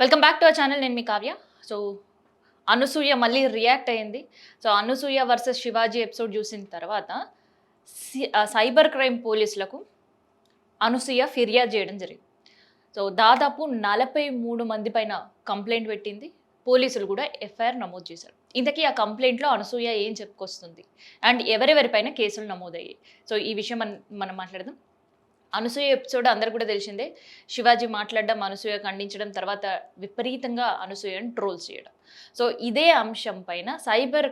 Welcome back to our channel. నేను మీ Kavya. So Anasuya మళ్ళీ react అయింది. So Anasuya versus Shivaji episode చూసిన తర్వాత సైబర్ క్రైమ్ పోలీసులకు అనసూయ ఫిర్యాదు చేయడం జరిగింది. సో దాదాపు 43 మంది పైన కంప్లైంట్ పెట్టింది. పోలీసులు కూడా ఎఫ్ఐఆర్ నమోదు చేశారు. ఇంతకీ ఆ కంప్లైంట్లో అనసూయ ఏం చెప్పుకొస్తుంది అండ్ ఎవరెవరిపైన కేసులు నమోదయ్యాయి, సో ఈ విషయం మనం మాట్లాడదాం. అనసూయ ఎపిసోడ్ అందరు కూడా తెలిసిందే. శివాజీ మాట్లాడడం, అనసూయ ఖండించడం, తర్వాత విపరీతంగా అనసూయను ట్రోల్స్ చేయడం. సో ఇదే అంశం పైన సైబర్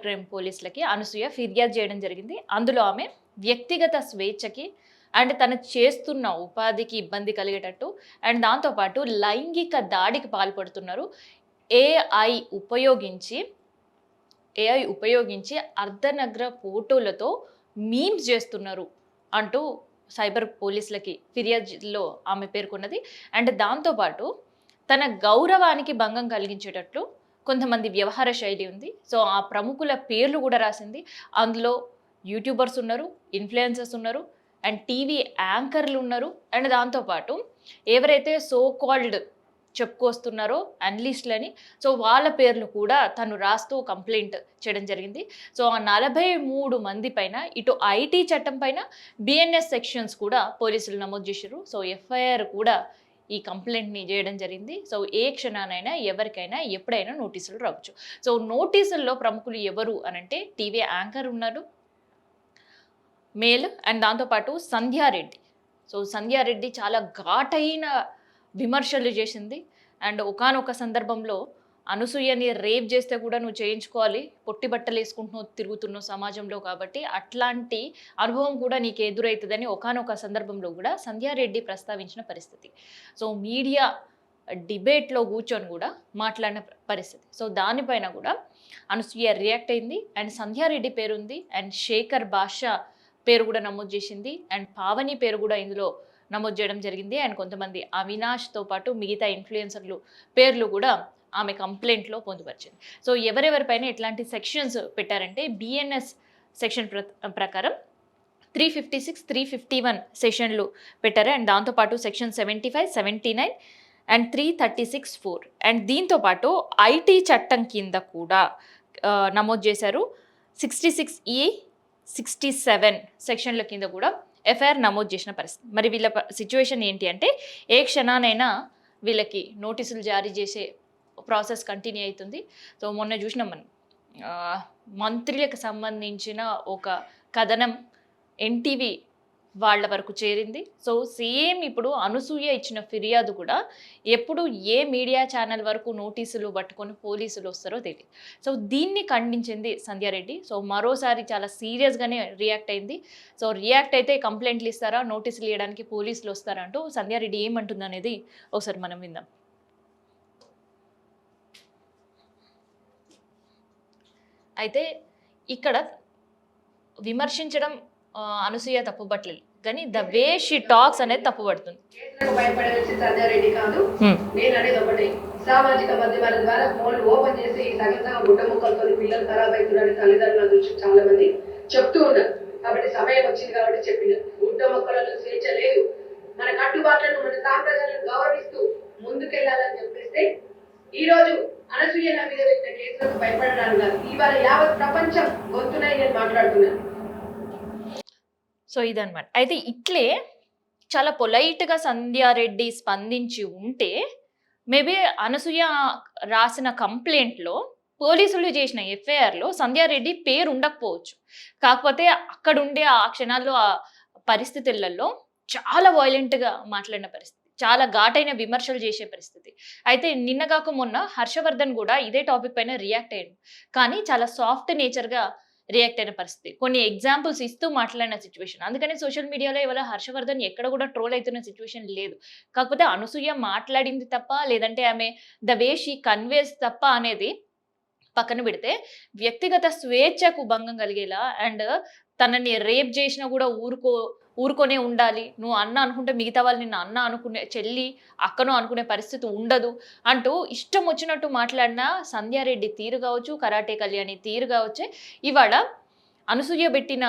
క్రైమ్ పోలీసులకి అనసూయ ఫిర్యాదు చేయడం జరిగింది. అందులో ఆమె వ్యక్తిగత స్వేచ్ఛకి అండ్ తను చేస్తున్న ఉపాధికి ఇబ్బంది కలిగేటట్టు అండ్ దాంతోపాటు లైంగిక దాడికి పాల్పడుతున్నారు, ఏఐ ఉపయోగించి అర్ధనగ్న ఫోటోలతో మీమ్స్ చేస్తున్నారు అంటూ సైబర్ పోలీసులకి ఫిర్యాదులో ఆమె పేర్కొన్నది. అండ్ దాంతోపాటు తన గౌరవానికి భంగం కలిగించేటట్లు కొంతమంది వ్యవహార శైలి ఉంది. సో ఆ ప్రముఖుల పేర్లు కూడా రాసింది. అందులో యూట్యూబర్స్ ఉన్నారు, ఇన్ఫ్లుయెన్సర్స్ ఉన్నారు, అండ్ టీవీ యాంకర్లు ఉన్నారు. అండ్ దాంతోపాటు ఎవరైతే సో కాల్డ్ చెప్పుకొస్తున్నారో అనలిస్టులని, సో వాళ్ళ పేర్లు కూడా తను రాస్తూ కంప్లైంట్ చేయడం జరిగింది. సో ఆ 43 మంది పైన ఇటు ఐటీ చట్టం పైన బిఎన్ఎస్ సెక్షన్స్ కూడా పోలీసులు నమోదు చేశారు. సో ఎఫ్ఐఆర్ కూడా ఈ కంప్లైంట్ని చేయడం జరిగింది. సో ఏ క్షణానైనా ఎవరికైనా ఎప్పుడైనా నోటీసులు రావచ్చు. సో నోటీసుల్లో ప్రముఖులు ఎవరు అనంటే టీవీ యాంకర్ ఉన్నారు, మేల్, అండ్ దాంతోపాటు సంధ్యారెడ్డి. సో సంధ్యారెడ్డి చాలా ఘాటైన విమర్శలు చేసింది. అండ్ ఒకానొక సందర్భంలో అనసూయని రేప్ చేస్తే కూడా నువ్వు చేయించుకోవాలి, పొట్టి బట్టలు వేసుకుంటున్నావు తిరుగుతున్నావు సమాజంలో, కాబట్టి అట్లాంటి అనుభవం కూడా నీకు ఎదురవుతుందని ఒకానొక సందర్భంలో కూడా సంధ్యారెడ్డి ప్రస్తావించిన పరిస్థితి. సో మీడియా డిబేట్లో కూర్చొని కూడా మాట్లాడిన పరిస్థితి. సో దానిపైన కూడా అనసూయ రియాక్ట్ అయింది. అండ్ సంధ్యారెడ్డి పేరుంది, అండ్ శేఖర్ బాషా పేరు కూడా నమోదు చేసింది, అండ్ పావని పేరు కూడా ఇందులో నమోదు చేయడం జరిగింది. అండ్ కొంతమంది అవినాష్తో పాటు మిగతా ఇన్ఫ్లుయెన్సర్లు పేర్లు కూడా ఆమె కంప్లైంట్లో పొందుపరిచింది. సో ఎవరెవరిపైన ఎట్లాంటి సెక్షన్స్ పెట్టారంటే బిఎన్ఎస్ సెక్షన్ ప్రకారం 356, 351 సెక్షన్లు పెట్టారు. అండ్ దాంతోపాటు సెక్షన్ 75, 79 అండ్ 336(4). అండ్ దీంతోపాటు ఐటీ చట్టం కింద కూడా నమోదు చేశారు. 66E, 67 సెక్షన్ల కింద కూడా ఎఫ్ఐఆర్ నమోదు చేసిన పరిస్థితి. మరి వీళ్ళ సిచ్యువేషన్ ఏంటి అంటే ఏ క్షణానైనా వీళ్ళకి నోటీసులు జారీ చేసే ప్రాసెస్ కంటిన్యూ అవుతుంది. సో మొన్న చూసినాం మనం మంత్రులకు సంబంధించిన ఒక కథనం ఎన్టీవీ వాళ్ళ వరకు చేరింది. సో సేమ్ ఇప్పుడు అనసూయ ఇచ్చిన ఫిర్యాదు కూడా ఎప్పుడు ఏ మీడియా ఛానల్ వరకు నోటీసులు పట్టుకొని పోలీసులు వస్తారో తెలియదు. సో దీన్ని ఖండించింది సంధ్యారెడ్డి. సో మరోసారి చాలా సీరియస్గానే రియాక్ట్ అయింది. సో రియాక్ట్ అయితే కంప్లైంట్లు ఇస్తారా, నోటీసులు ఇవ్వడానికి పోలీసులు వస్తారా అంటూ సంధ్యారెడ్డి ఏమంటుంది అనేది ఒకసారి మనం విందాం. అయితే ఇక్కడ విమర్శించడం అనసూయ తప్పుపట్టలేదు, కానీ ద వే షీ టాక్స్ అనేది తప్పుపడుతుంది. సంధ్యారెడ్డి కాదు, నేను అనేది ఒకటి, సామాజిక మాధ్యమాల ద్వారా ఫోన్లు ఓపెన్ చేసి సగంగా గుడ్డ ముక్కలతో పిల్లలు ఖరాబ్ అవుతున్నారని తల్లిదండ్రుల దృష్టి చాలా మంది చెప్తూ ఉన్నారు. కాబట్టి సమయం వచ్చింది కాబట్టి చెప్పిన గుడ్డ మొక్కలలో స్వేచ్ఛ లేదు, మన కట్టుబాట్లను మన సాంప్రదాయాలను గౌరవిస్తూ ముందుకెళ్లాలని చెప్పేస్తే ఈ రోజు అనసూయ నా మీద పెట్టిన కేసులకు భయపడడానికి కాదు, ఇవాళ యావత్ ప్రపంచం గొంతునై నేను మాట్లాడుతున్నాను. సో ఇదన్నమాట. అయితే ఇట్లే చాలా పొలైట్గా సంధ్యారెడ్డి స్పందించి ఉంటే మేబీ అనసూయ రాసిన కంప్లైంట్లో పోలీసులు చేసిన ఎఫ్ఐఆర్లో సంధ్యారెడ్డి పేరు ఉండకపోవచ్చు. కాకపోతే అక్కడ ఉండే ఆ క్షణాల్లో ఆ పరిస్థితులలో చాలా వైలెంట్గా మాట్లాడిన పరిస్థితి, చాలా ఘాటైన విమర్శలు చేసే పరిస్థితి. అయితే నిన్న కాక మొన్న హర్షవర్ధన్ కూడా ఇదే టాపిక్ పైన రియాక్ట్ అయ్యాడు, కానీ చాలా సాఫ్ట్ నేచర్గా రియాక్ట్ అయిన పరిస్థితి, కొన్ని ఎగ్జాంపుల్స్ ఇస్తూ మాట్లాడిన సిచ్యువేషన్. అందుకని సోషల్ మీడియాలో ఇవాళ హర్షవర్ధన్ ఎక్కడ కూడా ట్రోల్ అవుతున్న సిచ్యువేషన్ లేదు. కాకపోతే అనసూయ మాట్లాడింది తప్ప, లేదంటే ఆమె ద వే షీ కన్వేస్ తప్ప అనేది పక్కన పెడితే వ్యక్తిగత స్వేచ్ఛకు భంగం కలిగేలా అండ్ తనని రేప్ చేసినా కూడా ఊరుకొనే ఉండాలి, నువ్వు అన్న అనుకుంటే మిగతా వాళ్ళు నిన్ను అన్న అనుకునే, చెల్లి అక్కనో అనుకునే పరిస్థితి ఉండదు అంటూ ఇష్టం వచ్చినట్టు మాట్లాడిన సంధ్యారెడ్డి తీరు కావచ్చు, కరాటే కళ్యాణి తీరు కావచ్చే ఇవాళ అనసూయ పెట్టిన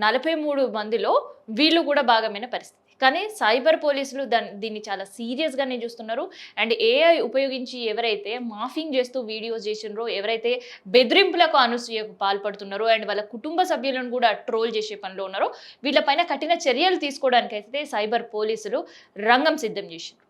43 మందిలో వీళ్ళు కూడా భాగమైన పరిస్థితి. కానీ సైబర్ పోలీసులు దీన్ని చాలా సీరియస్గానే చూస్తున్నారు. అండ్ ఏఐ ఉపయోగించి ఎవరైతే మాఫింగ్ చేస్తూ వీడియోస్ చేసినారో, ఎవరైతే బెదిరింపులకు అనసూయకు పాల్పడుతున్నారో అండ్ వాళ్ళ కుటుంబ సభ్యులను కూడా ట్రోల్ చేసే పనిలో ఉన్నారో వీళ్ళపైన కఠిన చర్యలు తీసుకోవడానికైతే సైబర్ పోలీసులు రంగం సిద్ధం చేశారు.